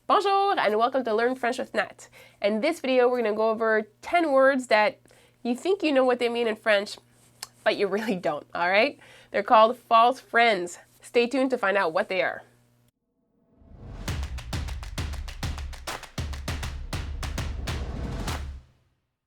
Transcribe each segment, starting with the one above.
Bonjour and welcome to Learn French with Nat. In this video, we're going to go over 10 words that you think you know what they mean in French, but you really don't, all right? They're called false friends. Stay tuned to find out what they are.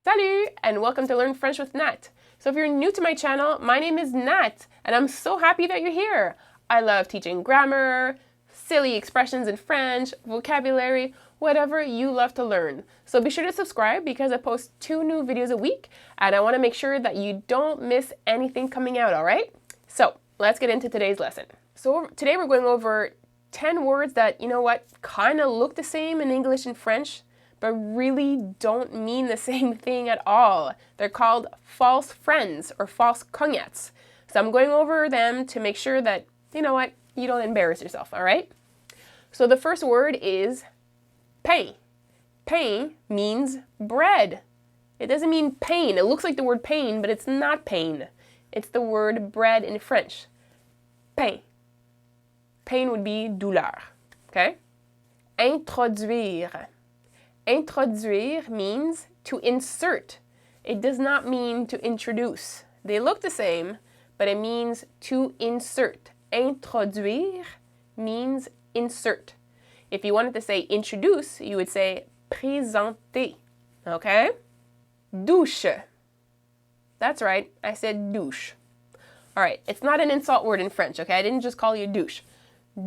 Salut and welcome to Learn French with Nat. So if you're new to my channel, my name is Nat and I'm so happy that you're here. I love teaching grammar, silly expressions in French, vocabulary, whatever you love to learn. So be sure to subscribe because I post 2 new videos a week and I want to make sure that you don't miss anything coming out, all right? So let's get into today's lesson. So today we're going over 10 words that, you know what, kind of look the same in English and French, but really don't mean the same thing at all. They're called false friends or false cognates. So I'm going over them to make sure that, you know what, you don't embarrass yourself, all right? So the first word is pain. Pain means bread. It doesn't mean pain. It looks like the word pain, but it's not pain. It's the word bread in French. Pain. Pain would be douleur, okay? Introduire. Introduire means to insert. It does not mean to introduce. They look the same, but it means to insert. Introduire means insert. If you wanted to say introduce, you would say présenter, okay? Douche. That's right, I said douche. All right, it's not an insult word in French, okay? I didn't just call you douche.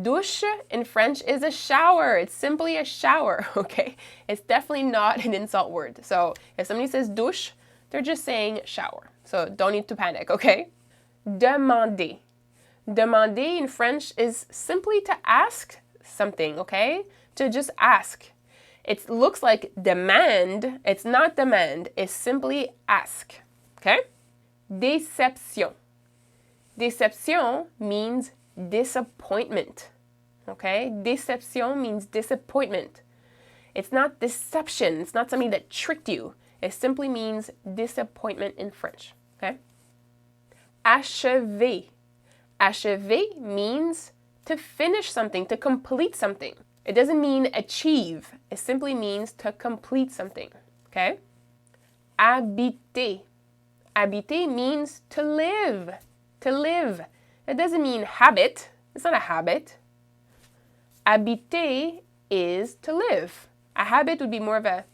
Douche in French is a shower. It's simply a shower, okay? It's definitely not an insult word. So if somebody says douche, they're just saying shower. So don't need to panic, okay? Demander. Demander in French is simply to ask something, okay? To just ask. It looks like demand. It's not demand. It's simply ask, okay? Déception. Déception means disappointment, okay? Déception means disappointment. It's not deception. It's not something that tricked you. It simply means disappointment in French, okay? Achever. Achever means to finish something, to complete something. It doesn't mean achieve. It simply means to complete something, okay? Habiter. Habiter means to live. To live. It doesn't mean habit. It's not a habit. Habiter is to live. A habit would be more of a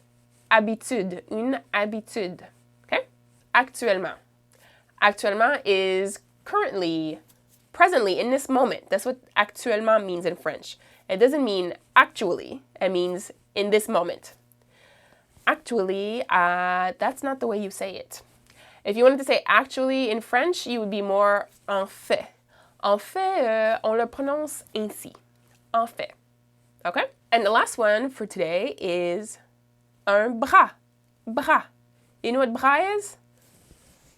habitude, une habitude, okay? Actuellement. Actuellement is currently, presently, in this moment. That's what actuellement means in French. It doesn't mean actually. It means in this moment. Actually, that's not the way you say it. If you wanted to say actually in French, you would be more en fait. En fait, on le prononce ainsi. En fait. Okay? And the last one for today is un bras. Bras. You know what bras is?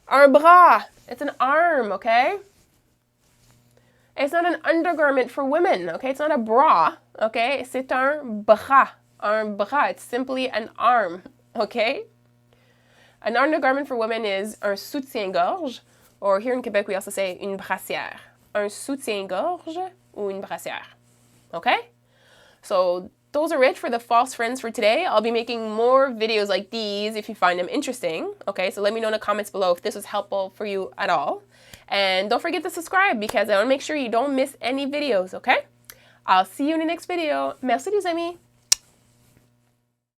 Un bras. It's an arm, okay? It's not an undergarment for women, okay? It's not a bra, okay? C'est un bras. Un bras. It's simply an arm, okay? An undergarment for women is un soutien-gorge, or here in Quebec we also say une brassière. Un soutien-gorge ou une brassière, okay? So those are it for the false friends for today. I'll be making more videos like these if you find them interesting, okay? So let me know in the comments below if this was helpful for you at all. And don't forget to subscribe because I want to make sure you don't miss any videos, okay? I'll see you in the next video. Merci les amis!